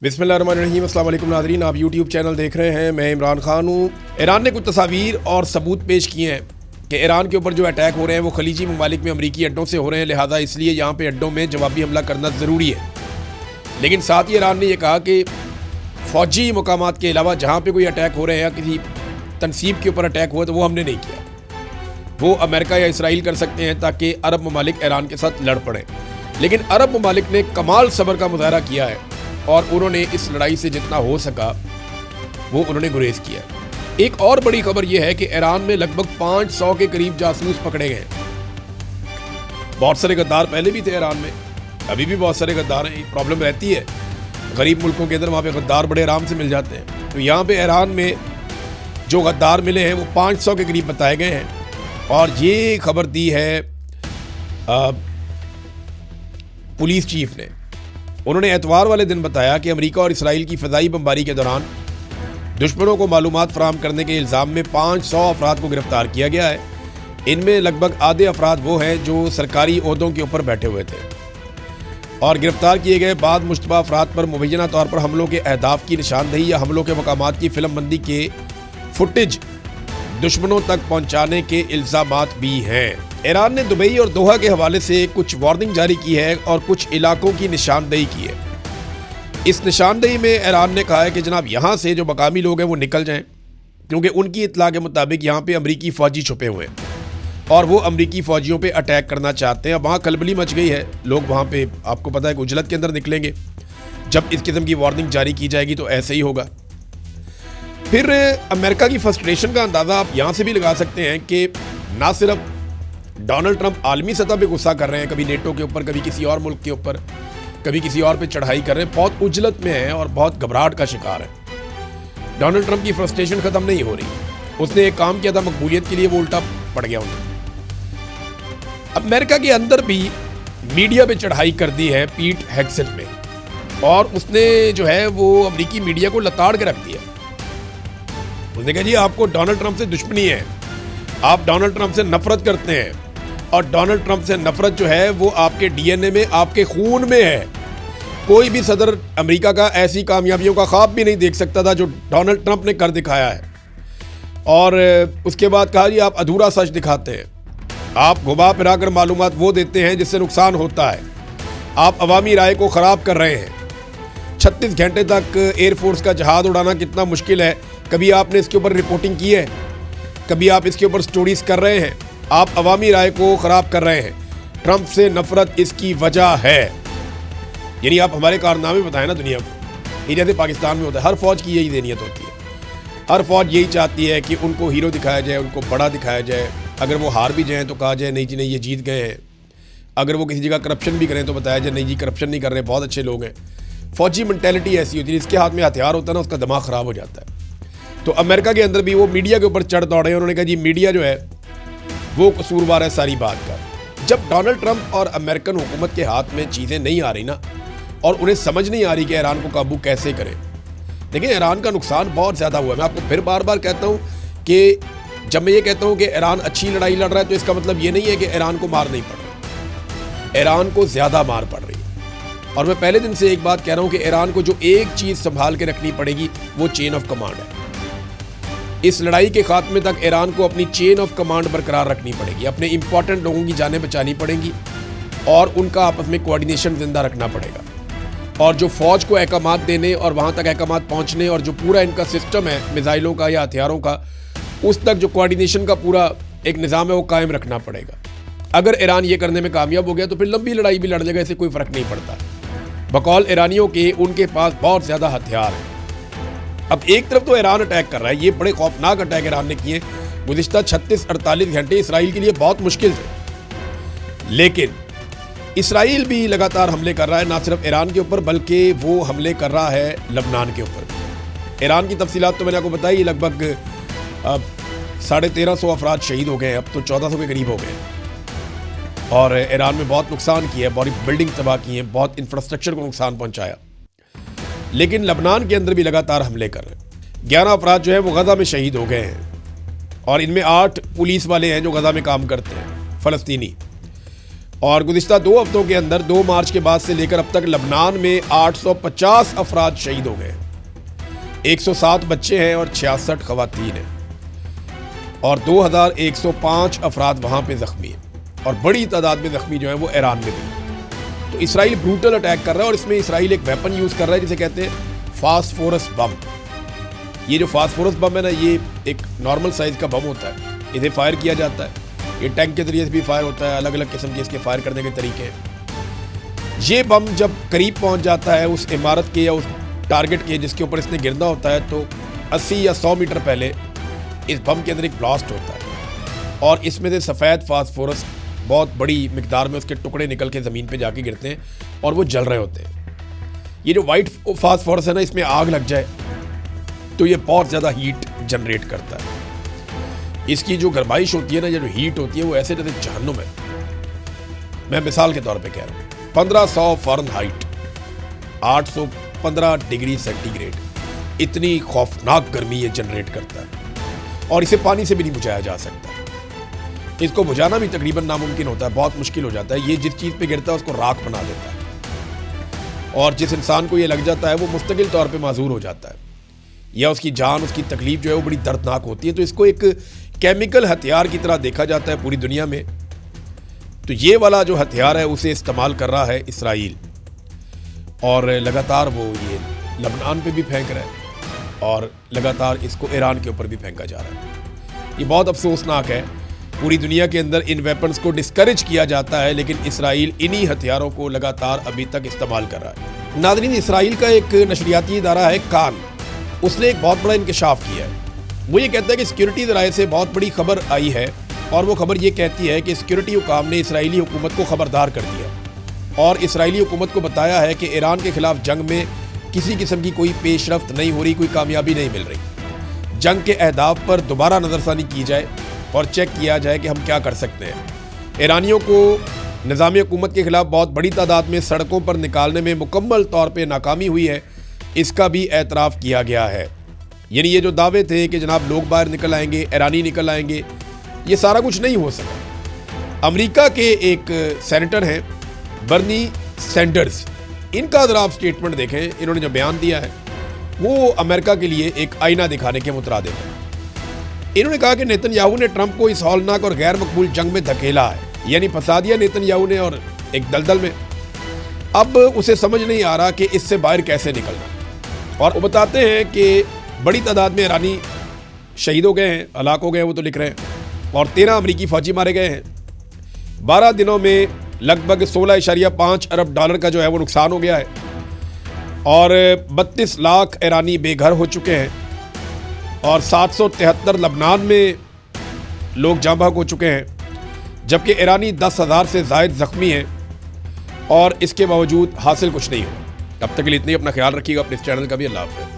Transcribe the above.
बिस्मिल्लाहिर्रहमानिर्रहीम, अस्सलाम वालेकुम नाज़रीन, आप यूट्यूब चैनल देख रहे हैं। मैं इमरान खान हूँ। ईरान ने कुछ तस्वीर और सबूत पेश किए हैं कि ईरान के ऊपर जो अटैक हो रहे हैं वो खलीजी ममालिक में अमरीकी अड्डों से हो रहे हैं, लिहाजा इसलिए यहाँ पे अड्डों में जवाबी हमला करना ज़रूरी है। लेकिन साथ ही ईरान ने यह कहा कि फ़ौजी मकामात के अलावा जहाँ पर कोई अटैक हो रहे हैं या किसी तनसीब के ऊपर अटैक हुआ तो वो हमने नहीं किया, वो अमेरिका या इसराइल कर सकते हैं ताकि अरब ममालिक ईरान के साथ लड़ पड़े। लेकिन अरब ममालिक ने कमाल सब्र का मुजाहरा किया है और उन्होंने इस लड़ाई से जितना हो सका वो उन्होंने गुरेज किया। एक और बड़ी खबर यह है कि ईरान में लगभग 500 के करीब जासूस पकड़े गए। बहुत सारे गद्दार पहले भी थे ईरान में, अभी भी बहुत सारे गद्दार हैं। एक प्रॉब्लम रहती है गरीब मुल्कों के अंदर, वहाँ पे गद्दार बड़े आराम से मिल जाते हैं। तो यहाँ पे ईरान में जो गद्दार मिले हैं वो 500 के करीब बताए गए हैं। और ये खबर दी है पुलिस चीफ ने। उन्होंने एतवार वाले दिन बताया कि अमेरिका और इसराइल की फ़िज़ाई बमबारी के दौरान दुश्मनों को मालूमात फराहम करने के इल्ज़ाम में 500 अफराद को गिरफ्तार किया गया है। इनमें लगभग आधे अफराद वो हैं जो सरकारी ओहदों के ऊपर बैठे हुए थे और गिरफ्तार किए गए बाद मुश्तबा अफराद पर मुबैना तौर पर हमलों के अहदाफ की निशानदही या हमलों के मकामात की फिल्मबंदी के फुटेज दुश्मनों तक पहुँचाने के इल्ज़ामात भी हैं। ईरान ने दुबई और दोहा के हवाले से कुछ वार्निंग जारी की है और कुछ इलाकों की निशानदेही की है। इस निशानदेही में ईरान ने कहा है कि जनाब यहाँ से जो मकामी लोग हैं वो निकल जाएं, क्योंकि उनकी इत्तला के मुताबिक यहाँ पे अमरीकी फ़ौजी छुपे हुए हैं और वो अमरीकी फ़ौजियों पे अटैक करना चाहते हैं। वहाँ खलबली मच गई है, लोग वहाँ पे आपको पता है कि उजलत के अंदर निकलेंगे। जब इस किस्म की वार्निंग जारी की जाएगी तो ऐसे ही होगा। फिर अमेरिका की फ्रस्ट्रेशन का अंदाज़ा आप यहाँ से भी लगा सकते हैं कि ना सिर्फ डोनाल्ड ट्रंप आलमी सतह पे गुस्सा कर रहे हैं, कभी नेटो के ऊपर, कभी किसी और मुल्क के ऊपर, कभी किसी और पे चढ़ाई कर रहे हैं, बहुत उजलत में है और बहुत घबराहट का शिकार है। डोनाल्ड ट्रंप की फ्रस्ट्रेशन ख़त्म नहीं हो रही। उसने एक काम किया था मकबूलियत के लिए, वो उल्टा पड़ गया उन्हें। अमेरिका के अंदर भी मीडिया पे चढ़ाई कर दी है पीट हेग्सेट ने, और उसने जो है वो अमरीकी मीडिया को लताड़ के रख दिया। उसने कहा जी आपको डोनाल्ड ट्रंप से दुश्मनी है, आप डोनाल्ड ट्रंप से नफरत करते हैं और डोनाल्ड ट्रंप से नफरत जो है वो आपके डीएनए में, आपके खून में है। कोई भी सदर अमेरिका का ऐसी कामयाबियों का ख्वाब भी नहीं देख सकता था जो डोनाल्ड ट्रंप ने कर दिखाया है। और उसके बाद कहा जी आप अधूरा सच दिखाते हैं, आप घुमा फिराकर मालूमात वो देते हैं जिससे नुकसान होता है, आप अवामी राय को ख़राब कर रहे हैं। 36 घंटे तक एयरफोर्स का जहाज़ उड़ाना कितना मुश्किल है, कभी आपने इसके ऊपर रिपोर्टिंग की है? कभी आप इसके ऊपर स्टोरीज कर रहे हैं? आप अवामी राय को ख़राब कर रहे हैं। ट्रंप से नफरत इसकी वजह है। यानी आप हमारे कारनामे बताएं ना दुनिया को। ये जैसे पाकिस्तान में होता है, हर फौज की यही ज़हनियत होती है। हर फौज यही चाहती है कि उनको हीरो दिखाया जाए, उनको बड़ा दिखाया जाए। अगर वो हार भी जाएँ तो कहा जाए नहीं जी नहीं ये जीत गए हैं। अगर वो किसी जगह करप्शन भी करें तो बताया जाए नहीं जी करप्शन नहीं कर रहे, बहुत अच्छे लोग हैं। फौजी मेंटेलिटी ऐसी होती है, जिसके हाथ में हथियार होता है ना उसका दिमाग ख़राब हो जाता है। तो अमेरिका के अंदर भी वो मीडिया के ऊपर चढ़ दौड़े। उन्होंने कहा जी मीडिया जो है वो कसूरवार है सारी बात का। जब डोनाल्ड ट्रंप और अमेरिकन हुकूमत के हाथ में चीज़ें नहीं आ रही ना, और उन्हें समझ नहीं आ रही कि ईरान को काबू कैसे करें। देखिए ईरान का नुकसान बहुत ज़्यादा हुआ है। मैं आपको फिर बार बार कहता हूँ कि जब मैं ये कहता हूँ कि ईरान अच्छी लड़ाई लड़ रहा है तो इसका मतलब ये नहीं है कि ईरान को मार नहीं पड़ रही। ईरान को ज़्यादा मार पड़ रही है। और मैं पहले दिन से एक बात कह रहा हूँ कि ईरान को जो एक चीज़ संभाल के रखनी पड़ेगी वो चेन ऑफ कमांड है। इस लड़ाई के खात्मे तक ईरान को अपनी चेन ऑफ कमांड बरकरार रखनी पड़ेगी, अपने इंपॉर्टेंट लोगों की जानें बचानी पड़ेंगी और उनका आपस में कोऑर्डिनेशन जिंदा रखना पड़ेगा। और जो फ़ौज को अहकामात देने और वहाँ तक अहकामात पहुँचने और जो पूरा इनका सिस्टम है मिसाइलों का या हथियारों का, उस तक जो कोऑर्डिनेशन का पूरा एक निज़ाम है वो कायम रखना पड़ेगा। अगर ईरान ये करने में कामयाब हो गया तो फिर लंबी लड़ाई भी लड़ लेगा, इससे कोई फ़र्क नहीं पड़ता। बकौल ईरानियों के उनके पास बहुत ज़्यादा हथियार हैं। अब एक तरफ तो ईरान अटैक कर रहा है, ये बड़े खौफनाक अटैक ईरान ने किए। गुज़िश्ता 36-48 घंटे इसराइल के लिए बहुत मुश्किल थे, लेकिन इसराइल भी लगातार हमले कर रहा है, ना सिर्फ ईरान के ऊपर बल्कि वो हमले कर रहा है लबनान के ऊपर। ईरान की तफसीलात तो मैंने आपको बताई, लगभग 1350 अफराद शहीद हो गए, अब तो 1400 के करीब हो गए। और ईरान में बहुत नुकसान किया है, बड़ी बिल्डिंग तबाह की है, बहुत इंफ्रास्ट्रक्चर को नुकसान पहुँचाया। लेकिन लबनान के अंदर भी लगातार हमले कर रहे हैं। 11 अफराद जो है वो गज़ा में शहीद हो गए हैं और इनमें 8 पुलिस वाले हैं जो गज़ा में काम करते हैं, फ़लस्तीनी। और गुज़िश्ता 2 हफ्तों के अंदर 2 मार्च के बाद से लेकर अब तक लबनान में 850 अफराद शहीद हो गए, 107 बच्चे हैं और 66 खवातीन हैं और 2105 अफराद वहाँ पे ज़ख्मी हैं और बड़ी तादाद में ज़ख्मी जो है वो ईरान में भी। तो इसराइल ब्रूटल अटैक कर रहा है और इसमें इसराइल एक वेपन यूज़ कर रहा है जिसे कहते हैं फास्फोरस बम। ये जो फास्फोरस बम है ना, ये एक नॉर्मल साइज़ का बम होता है, इसे फायर किया जाता है, ये टैंक के ज़रिए से भी फायर होता है, अलग अलग किस्म के इसके फायर करने के तरीके हैं। ये बम जब करीब पहुंच जाता है उस इमारत के या उस टारगेट के जिसके ऊपर इसने गिरना होता है, तो 80 या 100 मीटर पहले इस बम के अंदर एक ब्लास्ट होता है और इसमें से सफ़ेद फास्फोरस बहुत बड़ी मिकदार में उसके टुकड़े निकल के ज़मीन पे जाके गिरते हैं और वो जल रहे होते हैं। ये जो वाइट फास्फोरस है ना, इसमें आग लग जाए तो ये बहुत ज़्यादा हीट जनरेट करता है। इसकी जो गर्माइश होती है ना, जो हीट होती है, वो ऐसे जैसे जहन्नुम है। मैं मिसाल के तौर पे कह रहा हूँ, 1500 फ़ारेनहाइट 815 डिग्री सेंटीग्रेड, इतनी खौफनाक गर्मी ये जनरेट करता है और इसे पानी से भी नहीं बुझाया जा सकता। इसको बुझाना भी तकरीबन नामुमकिन होता है, बहुत मुश्किल हो जाता है। ये जिस चीज़ पे गिरता है उसको राख बना देता है और जिस इंसान को ये लग जाता है वो मुस्तकिल तौर पे माजूर हो जाता है या उसकी जान, उसकी तकलीफ जो है वो बड़ी दर्दनाक होती है। तो इसको एक केमिकल हथियार की तरह देखा जाता है पूरी दुनिया में। तो ये वाला जो हथियार है उसे इस्तेमाल कर रहा है इसराइल और लगातार वो ये लबनान पे भी फेंक रहा है और लगातार इसको ईरान के ऊपर भी फेंका जा रहा है। ये बहुत अफसोसनाक है। पूरी दुनिया के अंदर इन वेपन्स को डिस्करेज किया जाता है, लेकिन इसराइल इन्हीं हथियारों को लगातार अभी तक इस्तेमाल कर रहा है। नाज़रीन, इसराइल का एक नशरियाती इदारा है कान, उसने एक बहुत बड़ा इंकशाफ किया है। वो ये कहता है कि सिक्योरिटी ज़राए से बहुत बड़ी खबर आई है और वो खबर ये कहती है कि सिक्योरिटी हुकाम ने इसराइली हुकूमत को खबरदार कर दिया और इसराइली हुकूमत को बताया है कि ईरान के ख़िलाफ़ जंग में किसी किस्म की कोई पेशरफ्त नहीं हो रही, कोई कामयाबी नहीं मिल रही। जंग के अहदाफ पर दोबारा नज़रसानी की जाए और चेक किया जाए कि हम क्या कर सकते हैं। ईरानियों को निज़ामी हुकूमत के ख़िलाफ़ बहुत बड़ी तादाद में सड़कों पर निकालने में मुकम्मल तौर पर नाकामी हुई है, इसका भी एतराफ़ किया गया है। यानी ये जो दावे थे कि जनाब लोग बाहर निकल आएंगे, ईरानी निकल आएंगे, ये सारा कुछ नहीं हो सका। अमेरिका के एक सेनेटर हैं बर्नी सैंडर्स, इनका ज़रा आप स्टेटमेंट देखें, इन्होंने जो बयान दिया है वो अमेरिका के लिए एक आईना दिखाने के मुतरादिफ है। इन्होंने कहा कि नेतन्याहू ने ट्रंप को इस हौलनाक और गैर मकबूल जंग में धकेला है, यानी फंसा दिया नेतन्याहू ने और एक दलदल में। अब उसे समझ नहीं आ रहा कि इससे बाहर कैसे निकलना। और वो बताते हैं कि बड़ी तादाद में ईरानी शहीद हो गए हैं, हलाक हो गए हैं, वो तो लिख रहे हैं, और 13 अमरीकी फौजी मारे गए हैं। 12 दिनों में लगभग 16.5 अरब डॉलर का जो है वो नुकसान हो गया है और 32 लाख ईरानी बेघर हो चुके हैं और 773 लबनान में लोग जाँ बहक हो चुके हैं, जबकि ईरानी 10,000 से ज़ायद ज़ख्मी हैं और इसके बावजूद हासिल कुछ नहीं हो। अब तक के लिए इतनी, अपना ख्याल रखिएगा, अपने इस चैनल का भी। अल्लाह हाफ़िज़।